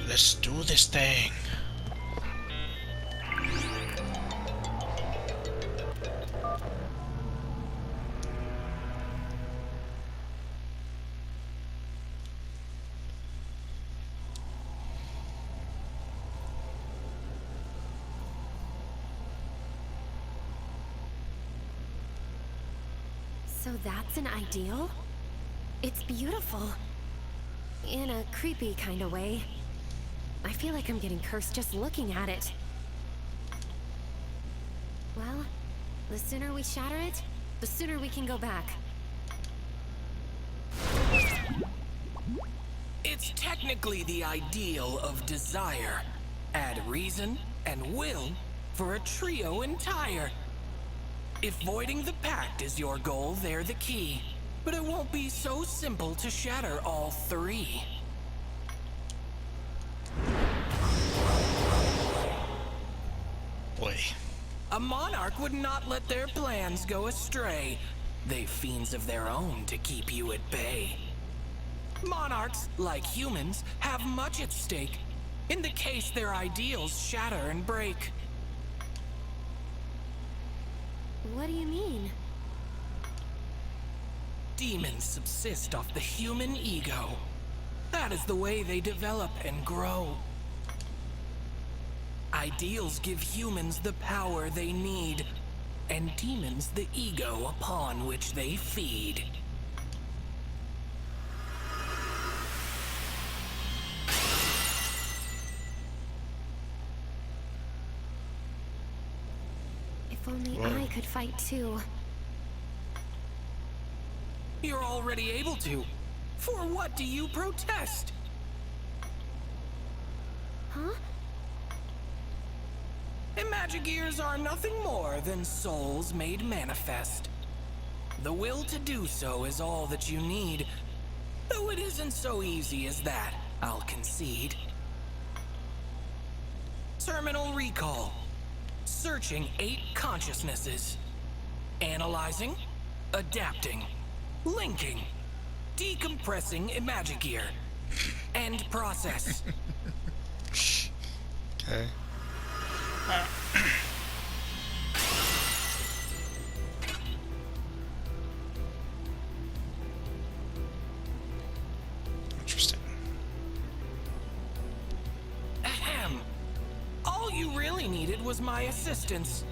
Let's do this thing. So that's an ideal? It's beautiful. In a creepy kind of way. I feel like I'm getting cursed just looking at it. Well, the sooner we shatter it, the sooner we can go back. It's technically the ideal of desire. Add reason and will for a trio entire. If voiding the pact is your goal, they're the key. But it won't be so simple to shatter all three. Boy. A monarch would not let their plans go astray. They've fiends of their own to keep you at bay. Monarchs, like humans, have much at stake. In the case their ideals shatter and break. What do you mean? Demons subsist off the human ego. That is the way they develop and grow. Ideals give humans the power they need, and demons the ego upon which they feed. If only Whoa. I could fight too. You're already able to. For what do you protest? Huh? Imagigears are nothing more than souls made manifest. The will to do so is all that you need, though it isn't so easy as that, I'll concede. Terminal recall. Searching 8 consciousnesses. Analyzing, adapting, linking, decompressing Imagigear. End process. Okay. Interesting. Ahem. All you really needed was my assistance.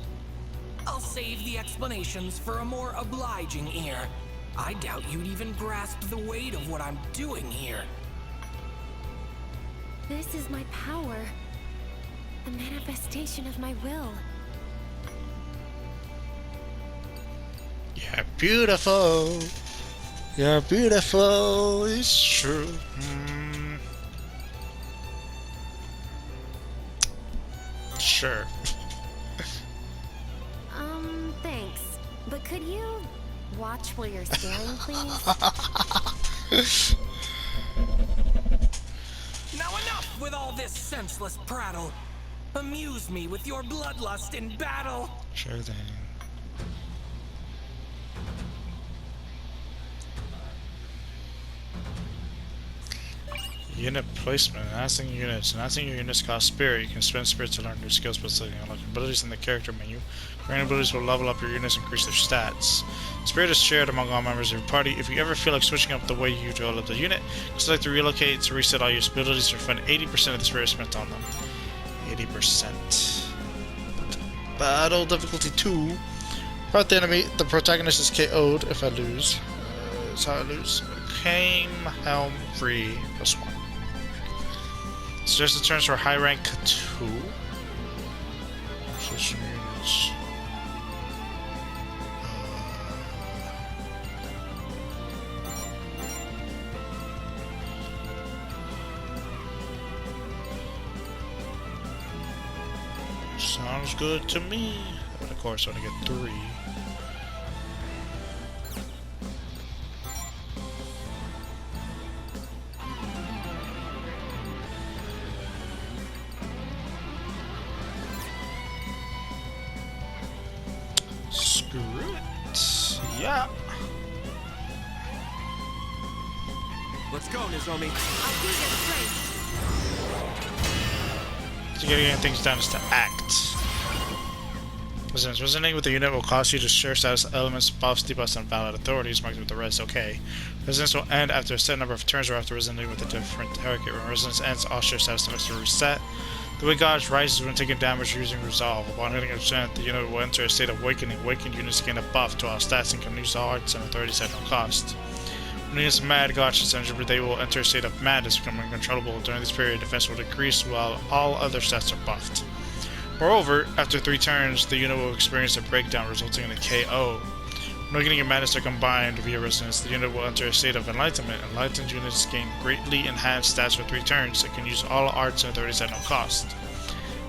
I'll save the explanations for a more obliging ear. I doubt you'd even grasp the weight of what I'm doing here. This is my power. A manifestation of my will. You're beautiful. You're beautiful. It's true. Sure. Thanks. But could you watch where you're staring, please? Now enough with all this senseless prattle. Amuse me with your bloodlust in battle. Sure thing. Unit placement. Enhancing units. Enhancing your units cost spirit. You can spend spirit to learn new skills by selecting unlock abilities in the character menu. Granted abilities will level up your units and increase their stats. Spirit is shared among all members of your party. If you ever feel like switching up the way you develop the unit, select to relocate to reset all your abilities to refund 80% of the spirit spent on them. 80%. Battle difficulty 2. Fight the enemy. The protagonist is KO'd if I lose. That's how I lose. Came helm free +1. Suggested turns for high rank 2. Social units. Sounds good to me. And of course, I only get 3. Screw it. Yeah. Let's go, Nozomi. I'll do this straight. So getting things done is to act. Resistance. Resonating with the unit will cause you to share status elements, buffs, debuffs, and valid authorities marked with the res. Okay. Resistance will end after a set number of turns or after resonating with a different target. When resistance ends, all share status effects will reset. The weight gauge rises when taking damage using Resolve. Upon hitting a percent, the unit will enter a state of Awakening. Awakened units gain a buff to all stats and can use all arts and authorities at no cost. When units mad, gauge is entered, they will enter a state of madness, becoming uncontrollable. During this period, defense will decrease while all other stats are buffed. Moreover, after 3 turns, the unit will experience a breakdown, resulting in a KO. When Awakening and Madness are combined via Resonance, the unit will enter a state of Enlightenment. Enlightened units gain greatly enhanced stats for 3 turns and can use all arts and authorities at no cost.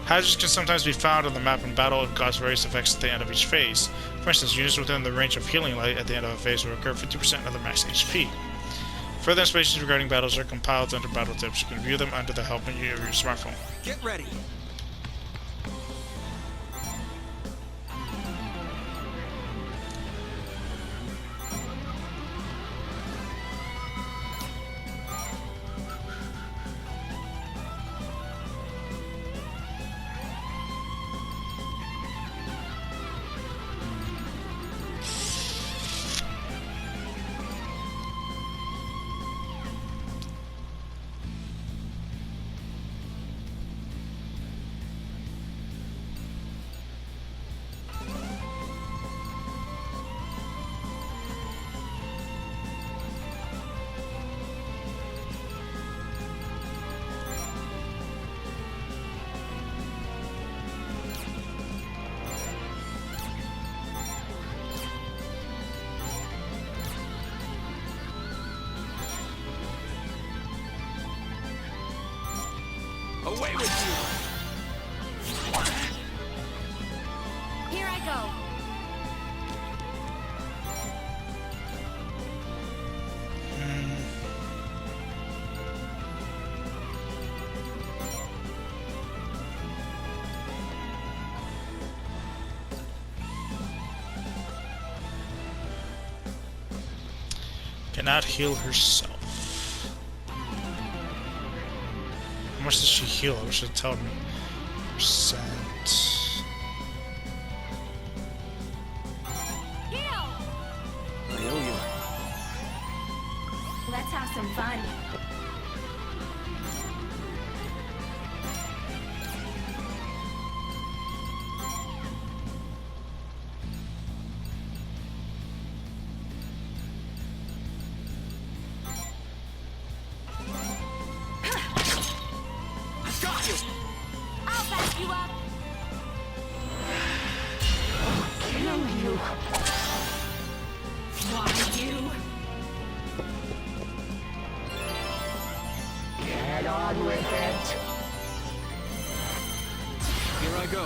Hazards can sometimes be found on the map in battle and cause various effects at the end of each phase. For instance, units within the range of Healing Light at the end of a phase will recover 50% of their max HP. Further information regarding battles are compiled under Battle Tips. You can view them under the help menu of your smartphone. Get ready. Away with you! Here I go. Cannot heal herself. How much does she heal? I wish it told me. Percent. Heal! I owe you. Let's have some fun. Got you! I'll back you up. Kill you! Why you? Get on with it! Here I go.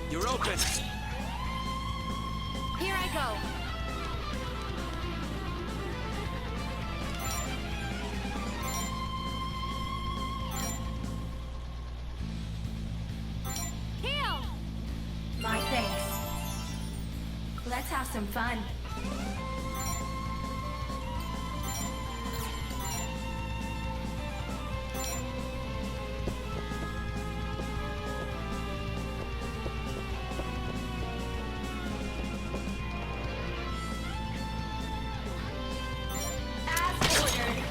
You're open! Here I go. Heal! My thanks. Let's have some fun. As ordered.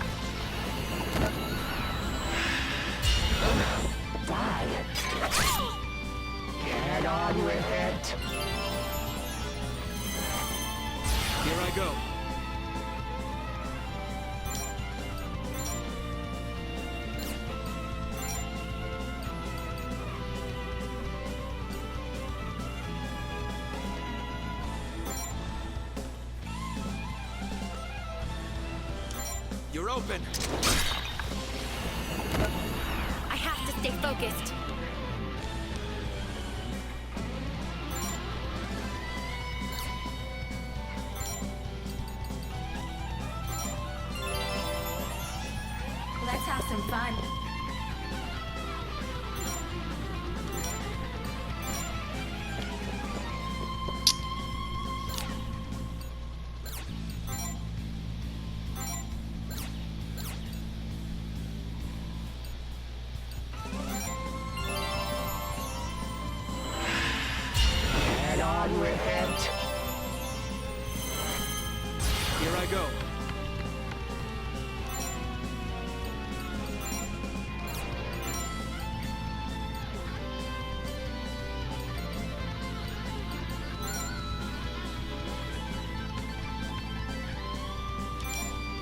Get on with it! Here I go. open. I have to stay focused. Let's have some fun. Get on with it. Here I go.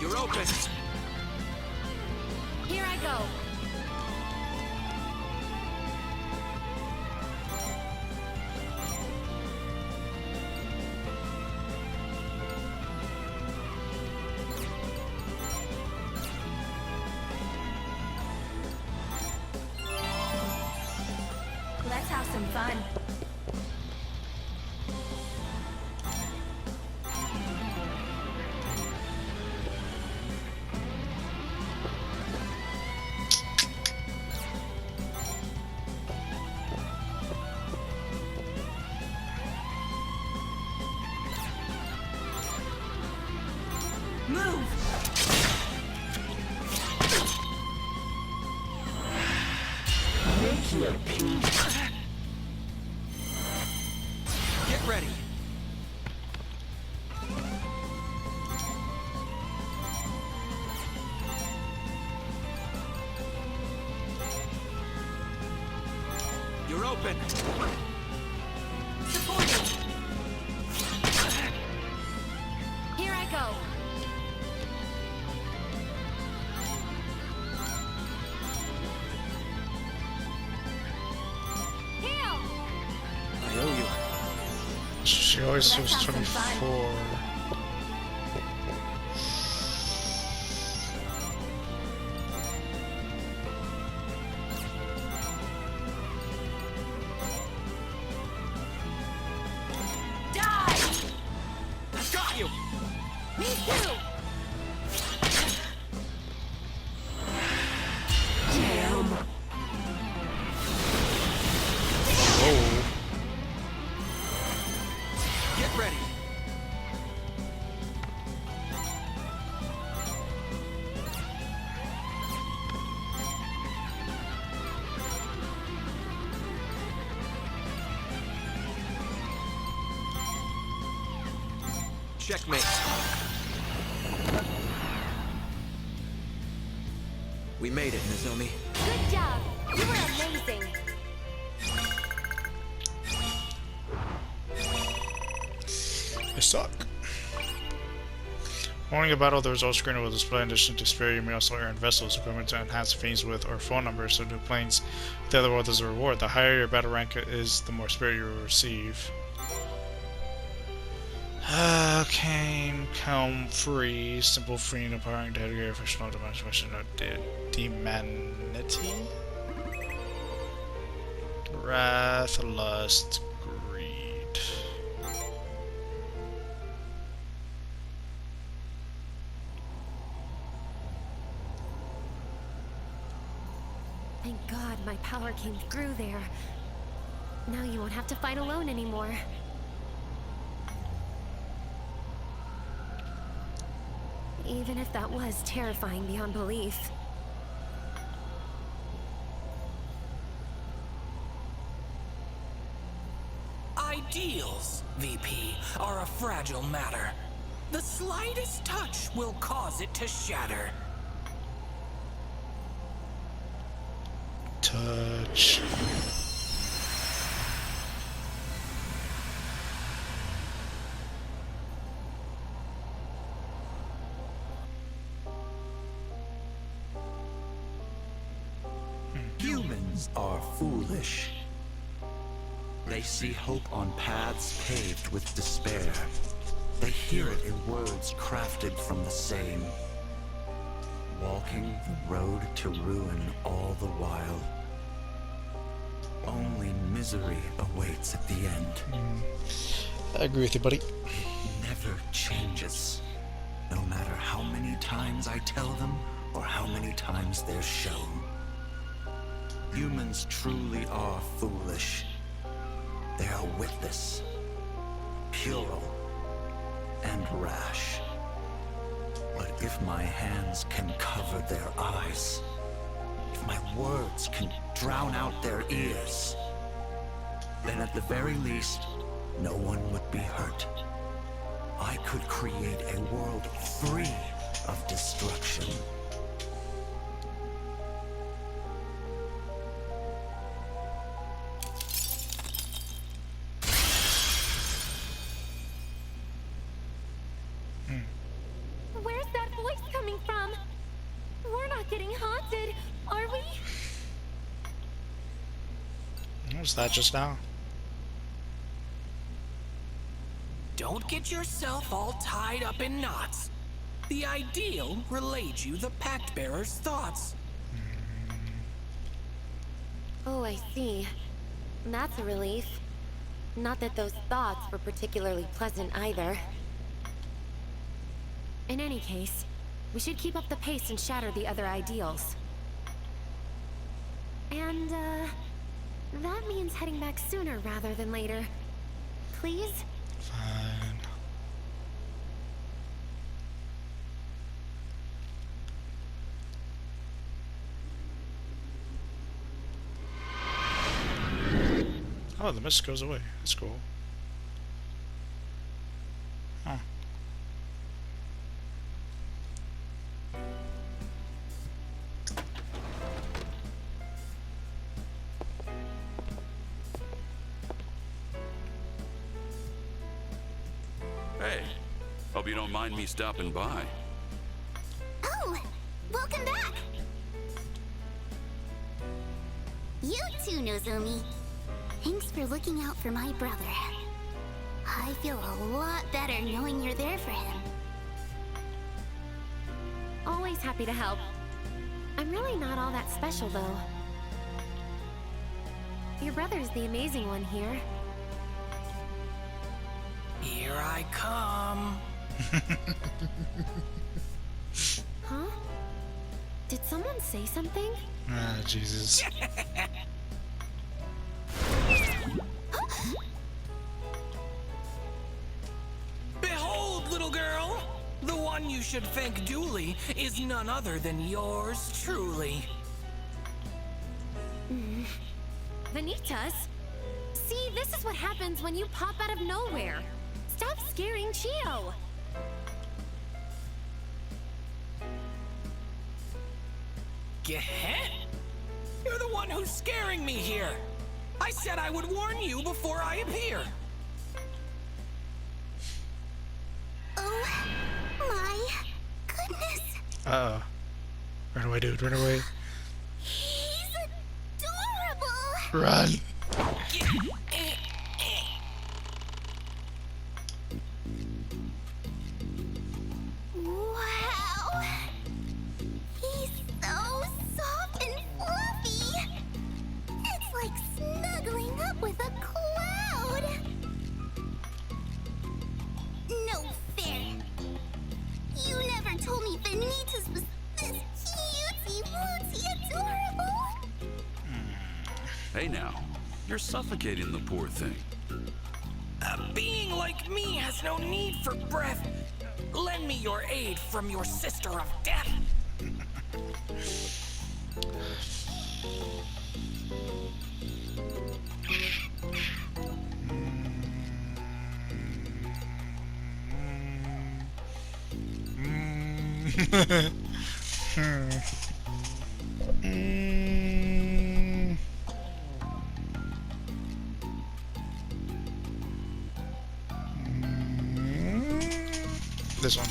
You're open. Here I go. Let's have some fun. Move! Make your peace. Get ready. You're open. Supporting. Here I go. Heal! I owe you. She always Let's was have some fun. 24. Die! I've got you. Me too! Damn. Oh. Get ready. Checkmate. We made it, Nozomi. Good job! You were amazing! They suck. Morning a battle, the results screen will display in addition to spare. You may also earn vessels, equipment to enhance things with, or phone numbers to new planes with the other world as a reward. The higher your battle rank is, the more spirit you will receive. Arcane, calm, free, simple, free, and empowering, deadly, professional, dimension, demanity, wrath, lust, greed. Thank God my power came through there. Now you won't have to fight alone anymore. Even if that was terrifying beyond belief. Ideals, VP, are a fragile matter. The slightest touch will cause it to shatter. Touch. Humans are foolish. They see hope on paths paved with despair. They hear it in words crafted from the same. walking the road to ruin all the while. Only misery awaits at the end. I agree with you, buddy. It never changes, no matter how many times I tell them or how many times they're shown. Humans truly are foolish. They are witless, puerile, and rash. But if my hands can cover their eyes, if my words can drown out their ears, then at the very least, no one would be hurt. I could create a world free of destruction. Where's that voice coming from? We're not getting haunted, are we? What was that just now? Don't get yourself all tied up in knots. The ideal relayed you the Pact Bearer's thoughts. Oh, I see. That's a relief. Not that those thoughts were particularly pleasant either. In any case, we should keep up the pace and shatter the other ideals. And, that means heading back sooner rather than later. Please? Fine. Oh, the mist goes away. That's cool. Huh. Hey, hope you don't mind me stopping by. Oh, welcome back! You too, Nozomi. Thanks for looking out for my brother. I feel a lot better knowing you're there for him. Always happy to help. I'm really not all that special, though. Your brother's the amazing one here. Here I come. Huh? Did someone say something? Ah, Jesus. Behold, little girl! The one you should thank duly is none other than yours truly. Vanitas? See, this is what happens when you pop out of nowhere. Stop scaring Chio. Geh? You're the one who's scaring me here. I said I would warn you before I appear. Oh my goodness. Uh-oh. Run away, dude. Run away. He's adorable. Run. Wow. He's so soft and fluffy. It's like snuggling up with a cloud. No fair. You never told me Vanitas was this cutesy-wootsy adorable. Hey now, you're suffocating the poor thing. A being like me has no need for breath. Lend me your aid from your sister of death. This one.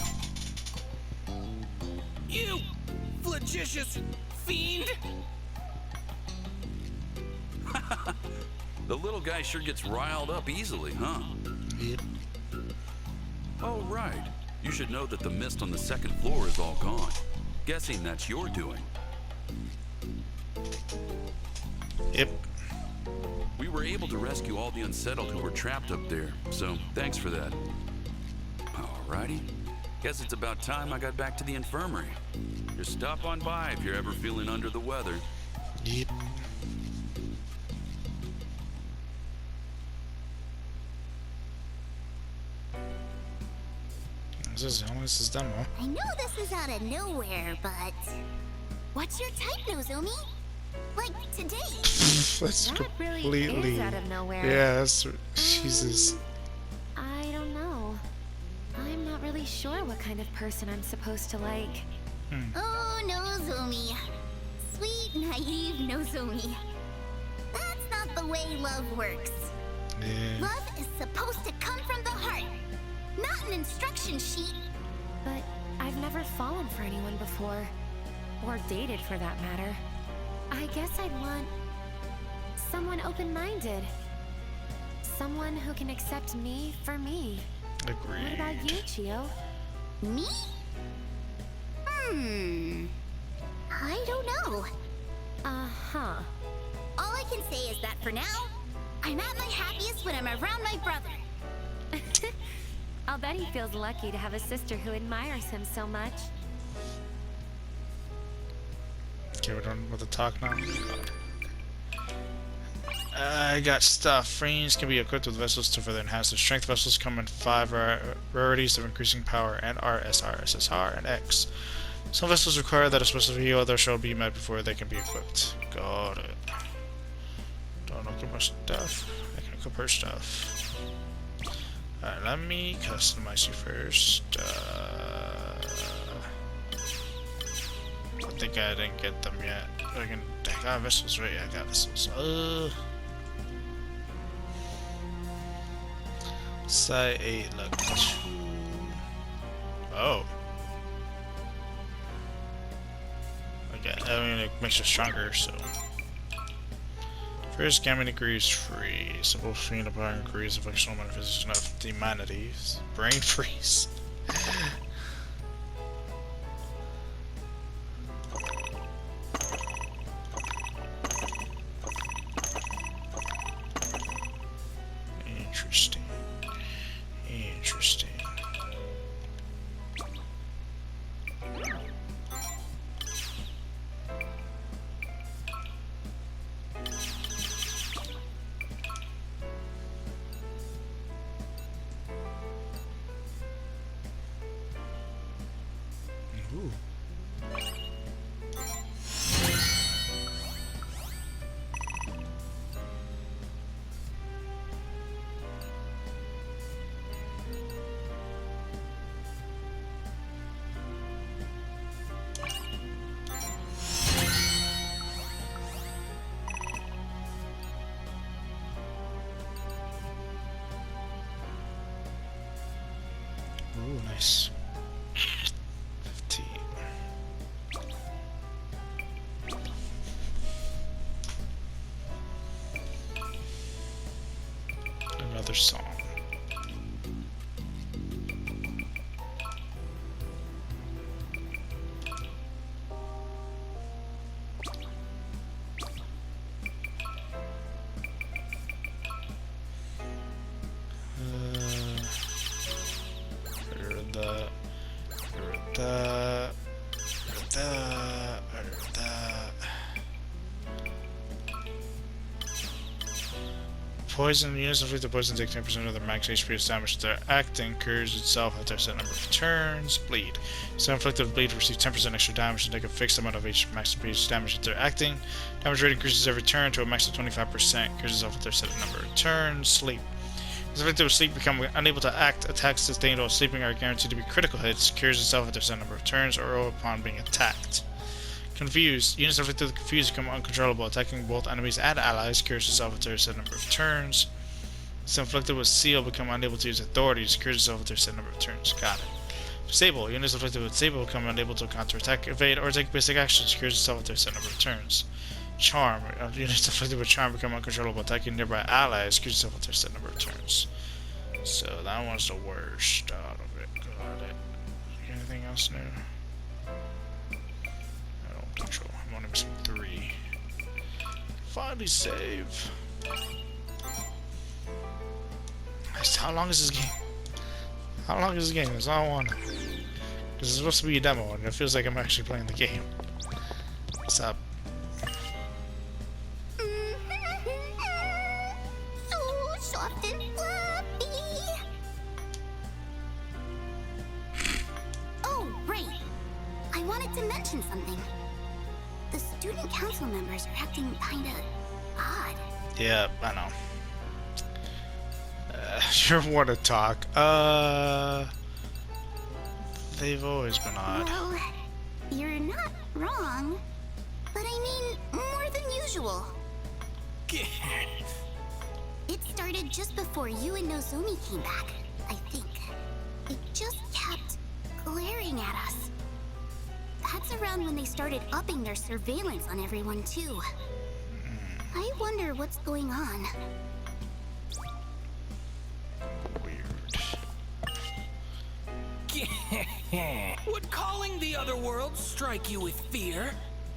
You flagitious fiend! The little guy sure gets riled up easily, huh? Yep. Oh, right. You should know that the mist on the second floor is all gone. Guessing that's your doing. Yep. We were able to rescue all the unsettled who were trapped up there, so thanks for that. Alrighty. Guess it's about time I got back to the infirmary. Just stop on by if you're ever feeling under the weather. Yep. This is demo. I know this is out of nowhere, but what's your type, Nozomi? Like today? That's That really completely is out of nowhere. Yeah, that's Jesus. I don't know. I'm not really sure what kind of person I'm supposed to like. Oh, Nozomi. Sweet, naive Nozomi. That's not the way love works. Yeah. Love is supposed to come from the heart, not an instruction sheet. But I've never fallen for anyone before. Or dated for that matter. I guess I'd want someone open-minded. Someone who can accept me for me. Agreed. What about you, Chio? Me? I don't know. Uh-huh. All I can say is that for now, I'm at my happiest when I'm around my brother. I'll bet he feels lucky to have a sister who admires him so much. Okay, we're done with the talk now. I got stuff. Frames can be equipped with vessels to further enhance their strength. Vessels come in 5 rarities of increasing power and RSR, SSR, and X. Some vessels require that a specific other shall be met before they can be equipped. Got it. Don't look at my stuff. I can equip her stuff. Alright, let me customize you first. I think I didn't get them yet. I got vessels, right? Yeah, I got vessels. Side 8, look. Oh. Okay, I mean, it makes her stronger, so. First, gamma degrees free. Simple fiend upon increase of functional manifestation of the humanities. Brain freeze. Interesting. Interesting. Ooh. Ooh, nice. 15. Another song. Poison units inflicted poison take 10% of their max HP as damage. Their acting cures itself after a set number of turns. Bleed. So inflicted with bleed receive 10% extra damage and take a fixed amount of max HP damage at their acting. Damage rate increases every turn to a max of 25%. Cures itself after a set number of turns. Sleep. Those affected with sleep become unable to act. Attacks sustained while sleeping are guaranteed to be critical hits. Cures itself after a set number of turns or upon being attacked. Confused. Units afflicted with confused become uncontrollable, attacking both enemies and allies. Cures itself after a set number of turns. So inflicted with seal become unable to use authorities. Cures itself after a set number of turns. Got it. Disable. Units afflicted with disable become unable to counterattack, evade, or take basic actions. Cures itself after a set number of turns. Charm. Units afflicted with charm become uncontrollable, attacking nearby allies. Cures itself after a set number of turns. So that one's the worst out of it. Got it. Anything else new? Control. I'm only missing 3. Finally save. How long is this game? How long is this game? That's all I want. This is supposed to be a demo, and it feels like I'm actually playing the game. What's up? So soft and fluffy. Oh, right. I wanted to mention something. The student council members are acting kinda odd. Yeah, I know. Sure want to talk. They've always been odd. Well, you're not wrong. But I mean, more than usual. It started just before you and Nozomi came back, I think. It just kept glaring at us. That's around when they started upping their surveillance on everyone, too. I wonder what's going on. Would calling the other world strike you with fear?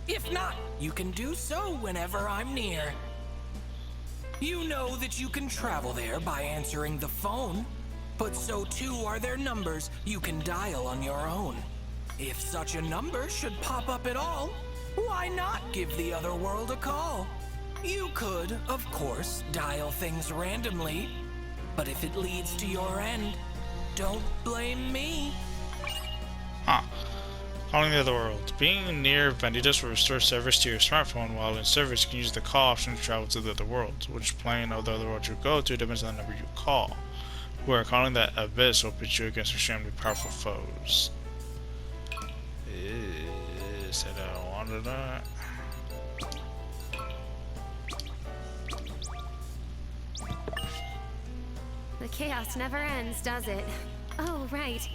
If not, you can do so whenever I'm near. You know that you can travel there by answering the phone, but so too are there numbers you can dial on your own. If such a number should pop up at all, why not give the other world a call? You could, of course, dial things randomly, but if it leads to your end, don't blame me. Huh. Calling the other world. Being near Venditas will restore service to your smartphone, while in service you can use the call option to travel to the other world. Which plane of the other world you go to depends on the number you call. Whoever calling that abyss will put you against extremely powerful foes. Said I wanted that. The chaos never ends, does it? Oh, right.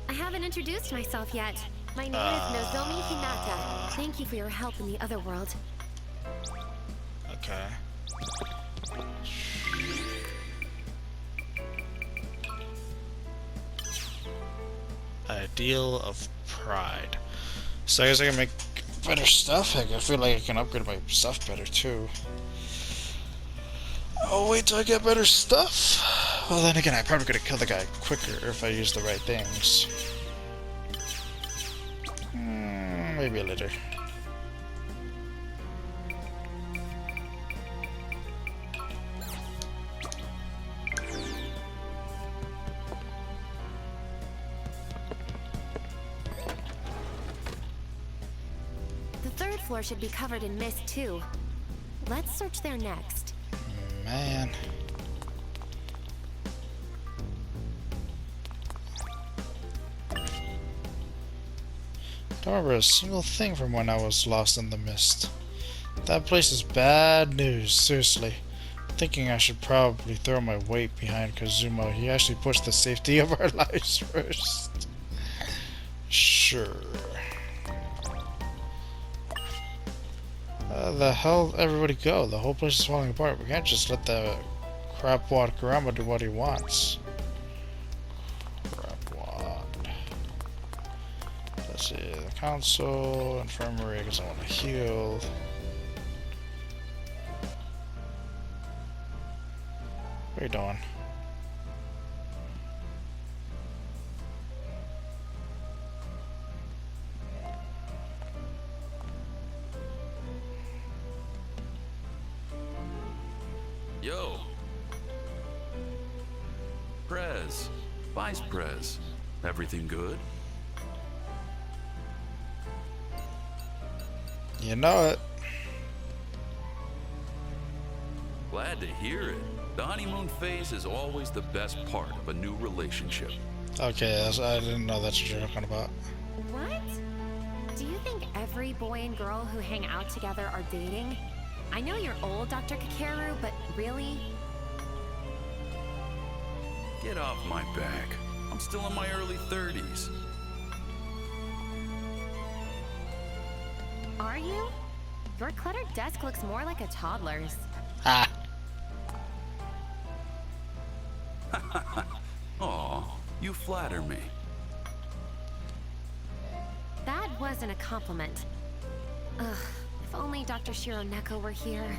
I haven't introduced myself yet. My name is Nozomi Hinata. Thank you for your help in the other world. Okay. Ideal of pride. So I guess I can make better stuff. I feel like I can upgrade my stuff better too. Oh, wait till I get better stuff. Well, then again, I probably could have killed the guy quicker if I used the right things. Maybe later. The third floor should be covered in mist, too. Let's search there next. Man. Don't remember a single thing from when I was lost in the mist. That place is bad news, seriously. Thinking I should probably throw my weight behind Kazumo. He actually pushed the safety of our lives first. Sure. The hell everybody go? The whole place is falling apart. We can't just let the crapwad Kurama do what he wants. Crapwad. Let's see, the council, infirmary, because I want to heal. What are you doing? Yo. Prez. Vice Prez. Everything good? You know it. Glad to hear it. The honeymoon phase is always the best part of a new relationship. Okay, I didn't know that's what you're talking about. What? Do you think every boy and girl who hang out together are dating? I know you're old, Dr. Kakeru, but really? Get off my back. I'm still in my early 30s. Are you? Your cluttered desk looks more like a toddler's. Ah. Aw, you flatter me. That wasn't a compliment. Ugh, if only Dr. Shironeko were here.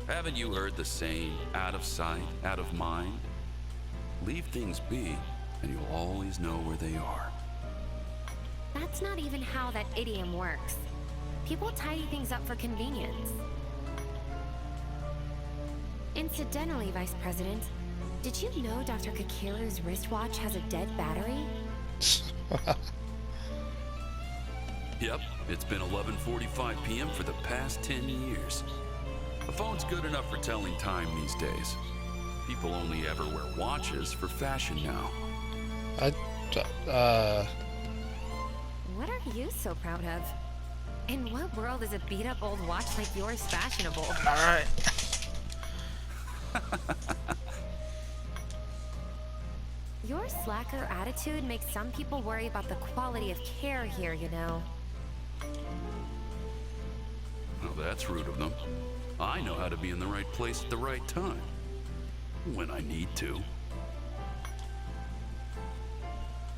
Haven't you heard the saying, out of sight, out of mind? Leave things be, and you'll always know where they are. That's not even how that idiom works. People tidy things up for convenience. Incidentally, Vice President, did you know Dr. Kakeru's wristwatch has a dead battery? Yep, it's been 11:45 p.m. for the past 10 years. A phone's good enough for telling time these days. People only ever wear watches for fashion now. What are you so proud of? In what world is a beat-up old watch like yours fashionable? Alright. Your slacker attitude makes some people worry about the quality of care here, you know. Well, that's rude of them. I know how to be in the right place at the right time. When I need to.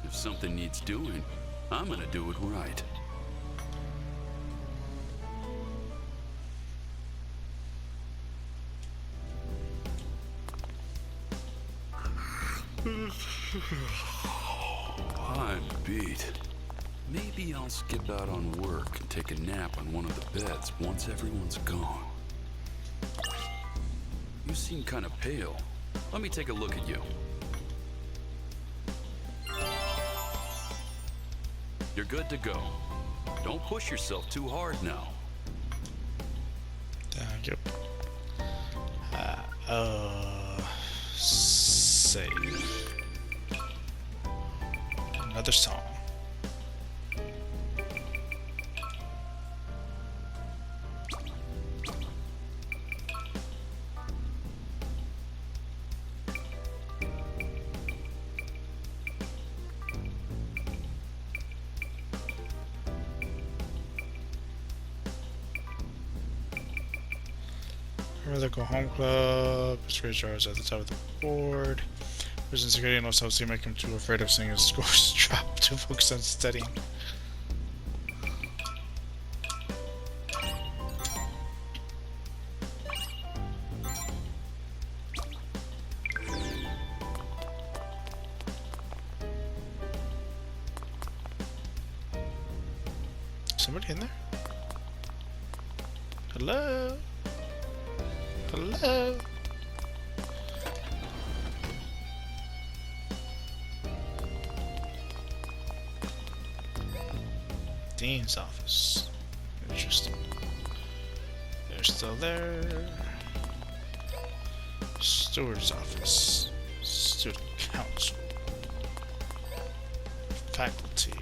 If something needs doing, I'm gonna do it right. I'm beat. Maybe I'll skip out on work and take a nap on one of the beds once everyone's gone. You seem kind of pale. Let me take a look at you. You're good to go. Don't push yourself too hard now. Thank you. Save. Another song. Remember the Go Home Club. Spray jars at the top of the board. Prison security and low self-esteem make him too afraid of seeing his scores drop to focus on studying. Somebody in there? Hello? Hello? Dean's office. Interesting. They're still there. Steward's office. Student council. Faculty.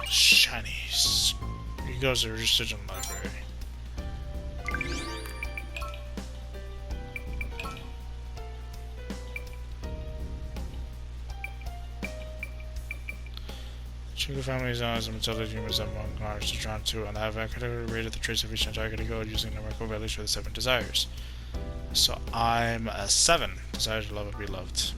Chinese. He goes to the student library. Shingo family's owners and Matilda humans among artists are drawn to, and I have category rated the traits of each entire category using numerical values for the 7 desires. So I'm a 7. Desire to love and be loved.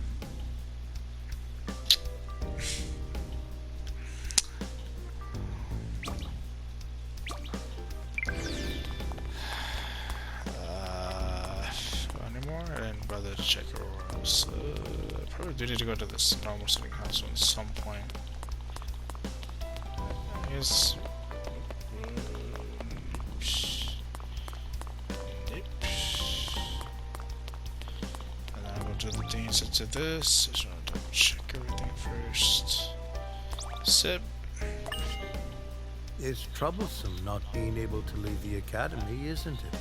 Anymore? And brother to check your roles. Probably do need to go to this normal city council at some point. I guess. And then I'll go to the deans into this. Just want to double check everything first. Sip. It's troublesome not being able to leave the academy, isn't it?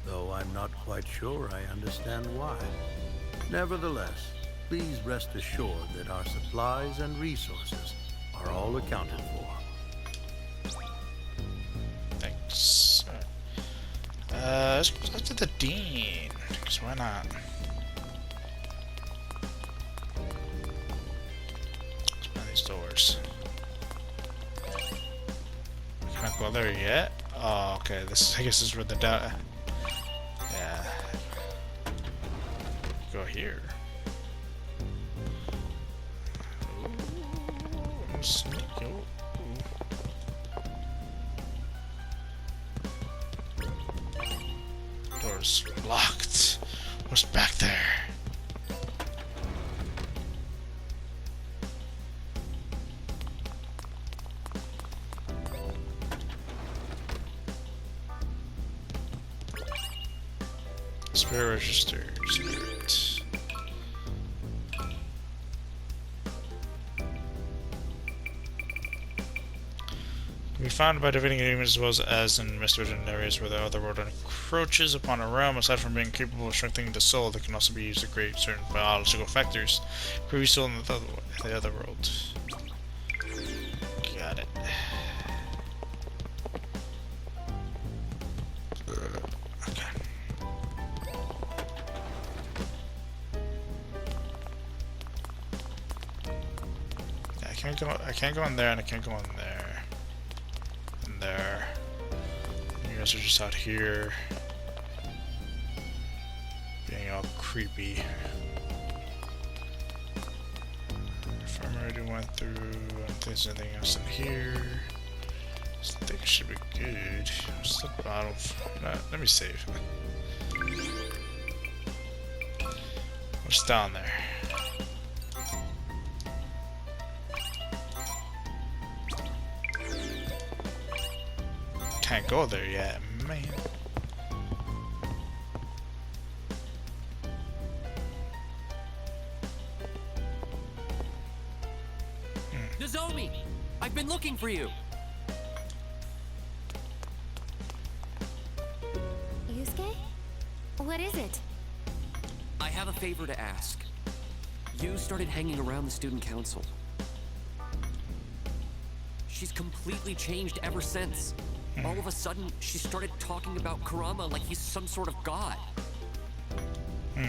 Though I'm not quite sure I understand why. Nevertheless, please rest assured that our supplies and resources are all accounted for. Thanks. Let's go talk to the dean. Because why not? Let's open these doors. Can't go there yet? Oh, okay. This is, I guess this is where the Yeah. go here. Ooh, sneak. Door's locked. What's back there? Spirit register. Spirit. Can be found by defeating enemies as well as in misdirected areas where the other world encroaches upon a realm. Aside from being capable of strengthening the soul, they can also be used to create certain biological factors previously in the other world. Got it. Okay. Yeah, I can't go in there, and I can't go in there. And there. You guys are just out here being all creepy. If I already went through, I don't think there's anything else in here. This thing should be good. What's the bottom? Let me save. What's down there? Can't go there yet, man. Nozomi! I've been looking for you! Yusuke? What is it? I have a favor to ask. You started hanging around the student council. She's completely changed ever since. All of a sudden, she started talking about Kurama like he's some sort of god. How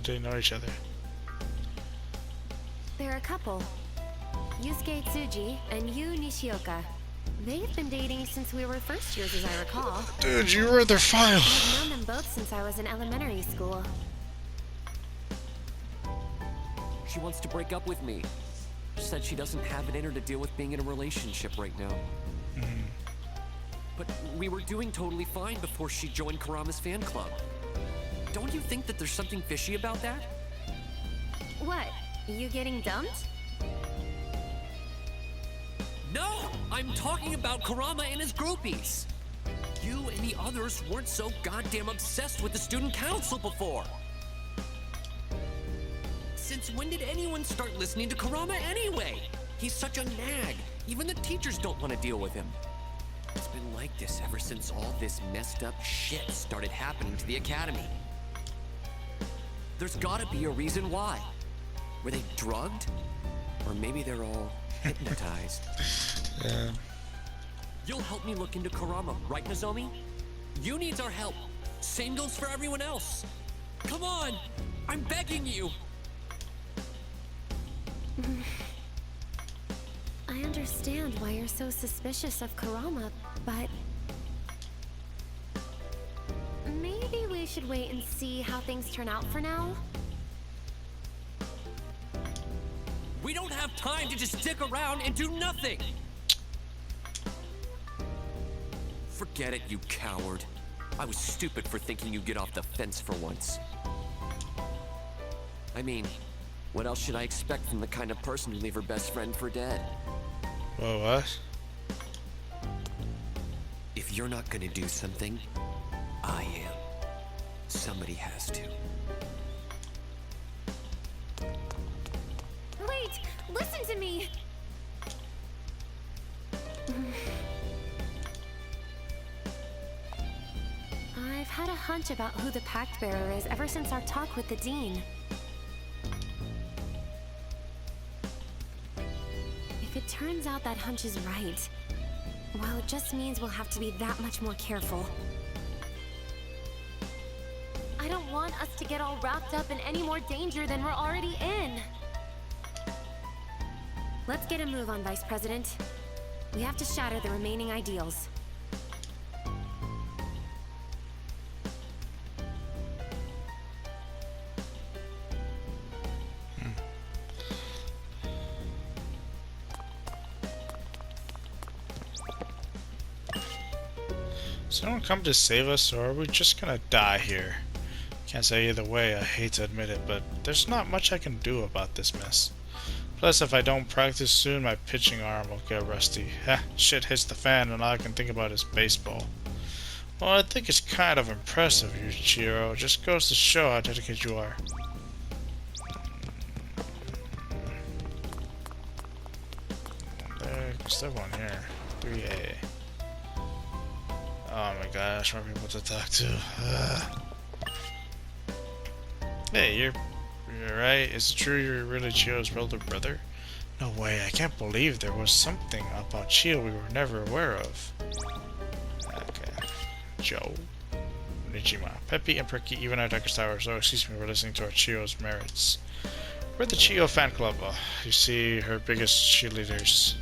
do they know each other? They're a couple. Yusuke Tsuji and Yu Nishioka. They've been dating since we were first years, as I recall. Dude, you read their file. I've known them both since I was in elementary school. She wants to break up with me. She said she doesn't have it in her to deal with being in a relationship right now. But we were doing totally fine before she joined Kurama's fan club. Don't you think that there's something fishy about that? What? You getting dumped? No! I'm talking about Kurama and his groupies! You and the others weren't so goddamn obsessed with the student council before! Since when did anyone start listening to Kurama anyway? He's such a nag. Even the teachers don't want to deal with him. It's been like this ever since all this messed up shit started happening to the academy. There's gotta be a reason why. Were they drugged? Or maybe they're all hypnotized. Yeah. You'll help me look into Kurama, right, Nozomi? You needs our help. Same goes for everyone else. Come on! I'm begging you! I understand why you're so suspicious of Kurama, but... maybe we should wait and see how things turn out for now? We don't have time to just stick around and do nothing! Forget it, you coward. I was stupid for thinking you'd get off the fence for once. I mean, what else should I expect from the kind of person who leave her best friend for dead? Whoa, what? If you're not gonna do something, I am. Somebody has to. Wait! Listen to me! I've had a hunch about who the Pact Bearer is ever since our talk with the Dean. If it turns out that hunch is right, well, it just means we'll have to be that much more careful. I don't want us to get all wrapped up in any more danger than we're already in. Let's get a move on, Vice President. We have to shatter the remaining ideals. Is anyone come to save us, or are we just gonna die here? Can't say either way, I hate to admit it, but there's not much I can do about this mess. Plus, if I don't practice soon, my pitching arm will get rusty. Heh, shit hits the fan and all I can think about is baseball. Well, I think it's kind of impressive, Yuichiro. Just goes to show how dedicated you are. There's one here. 3A. Oh my gosh, more people to talk to. Hey, you're right. Is it true you're really Chio's older brother? No way, I can't believe there was something about Chio we were never aware of. Okay. Joe. Nijima. Peppy and Perky, even our Decker Tower, so excuse me, we're listening to our Chio's merits. We're the Chio fan club. You see her biggest cheerleaders.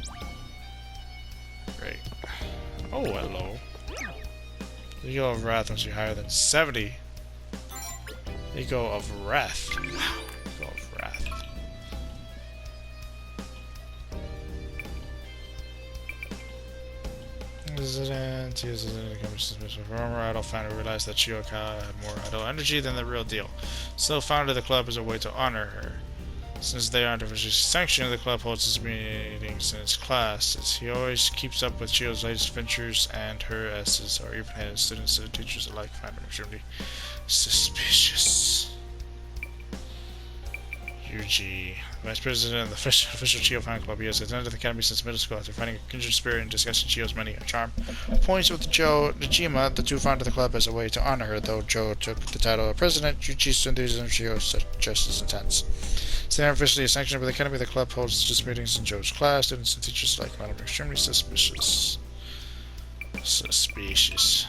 Great. Oh, hello. Ego of Wrath once you're higher than 70. Ego of Wrath. Wow. Ego of Wrath. Former idol founder realized that Chioka had more idol energy than the real deal. Still founded the club as a way to honor her. Since they aren't officially sanctioned, the club holds its meetings in its classes. He always keeps up with Chio's latest ventures, and her S's are even-handed students and teachers alike find her extremely suspicious. Yuji, Vice President of the official Chio fan club, he has attended the academy since middle school after finding a kindred spirit and discussing Chio's many charm points with Joe Nijima. The two founded the club as a way to honor her, though Joe took the title of president. Yuji's enthusiasm for Chio is just as intense. Staying officially sanctioned by the academy, the club holds just meetings in Joe's class. Students and teachers alike find him extremely suspicious. Suspicious.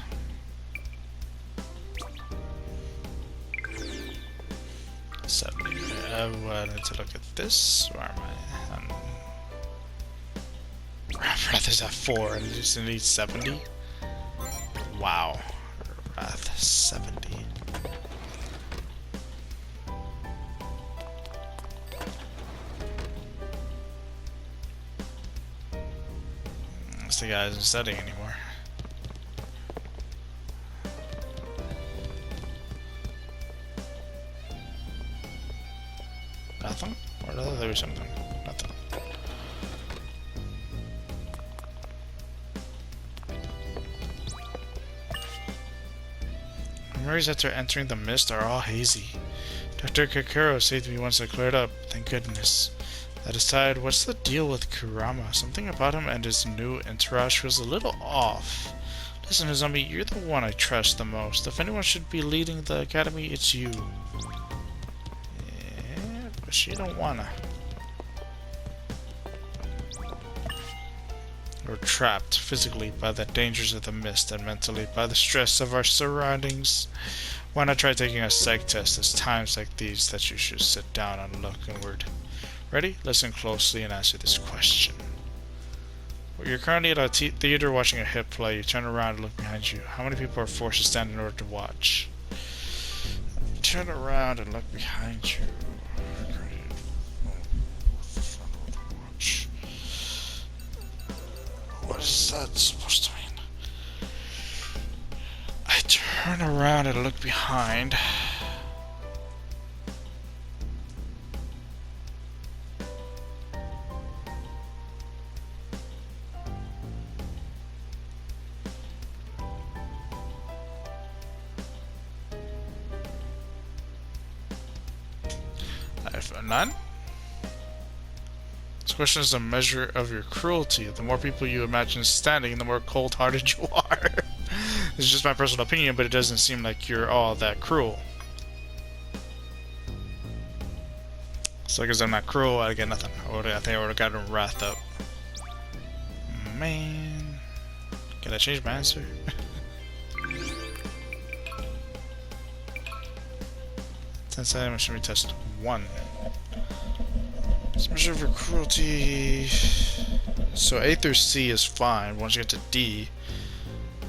So, I need to look at this. Where am I? Wrath is at 4 and just needs 70. Wow. Wrath 70. The guy isn't studying anymore. Nothing? Or did I thought there was something? Nothing. Memories after entering the mist are all hazy. Dr. Kakuro saved me once I cleared up, thank goodness. That aside, what's the deal with Kurama? Something about him and his new entourage feels a little off. Listen, Nozomi, you're the one I trust the most. If anyone should be leading the academy, it's you. Yeah, but she don't wanna. We're trapped physically by the dangers of the mist and mentally by the stress of our surroundings. Why not try taking a psych test? It's times like these that you should sit down and look inward. Ready? Listen closely and answer this question. Well, you're currently at a theater watching a hit play. You turn around and look behind you. How many people are forced to stand in order to watch? Turn around and look behind you. What is that supposed to mean? I turn around and look behind. None? This question is a measure of your cruelty. The more people you imagine standing, the more cold-hearted you are. This is just my personal opinion, but it doesn't seem like you're all that cruel. So because I'm not cruel, I get nothing. I think I would have gotten wrath up. Man. Can I change my answer? Tense item should be tested. 1. This measure of your cruelty. So A through C is fine. Once you get to D,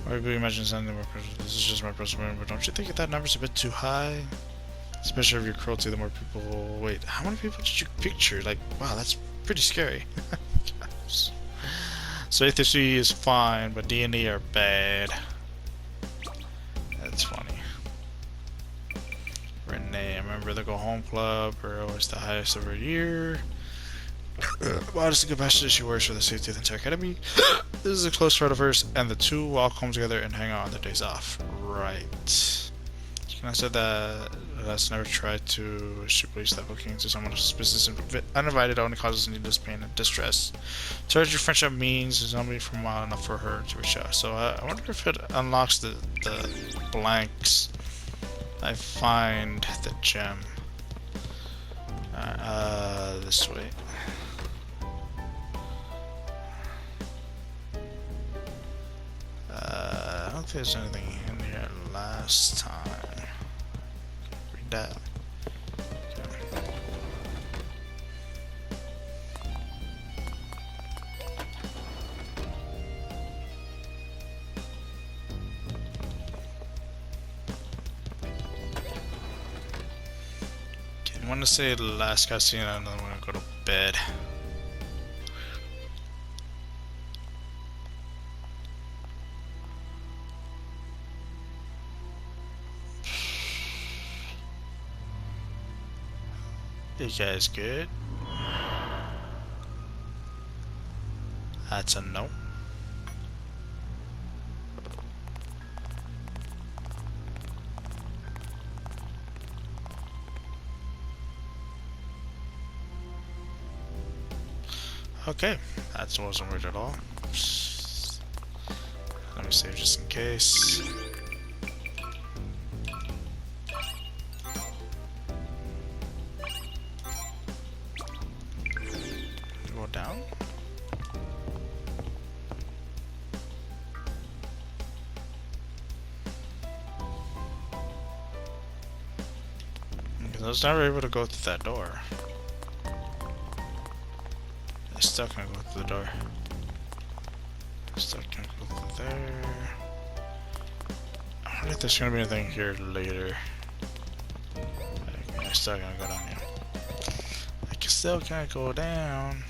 everybody imagines something more. This is just my personal opinion, but don't you think that number's a bit too high? This measure of your cruelty, the more people. Wait, how many people did you picture? Like, wow, that's pretty scary. So A through C is fine, but D and E are bad. Vertigo Home Club, are always the highest of her year. Modest and compassionate, she works for the safety of the entire academy. This is a close friend of hers, and the two walk home together and hang out on their days off. Right. Can I say that has never tried to release that booking to someone else's business uninvited only causes needless pain and distress. So your friendship means there's nobody from wild enough for her to reach out. So I wonder if it unlocks the blanks. I find the gem. This way. I don't think there's anything in here last time. Read that. Okay, I want to say the last cutscene and then I'm gonna go to bed. You guys good? That's a no. Okay, that wasn't weird at all. Let me save just in case. Go down. Because I was never able to go through that door. I still can't go through the door. Still can't go through there. I wonder if there's gonna be anything here later. I still can't go down here. I still can't go down.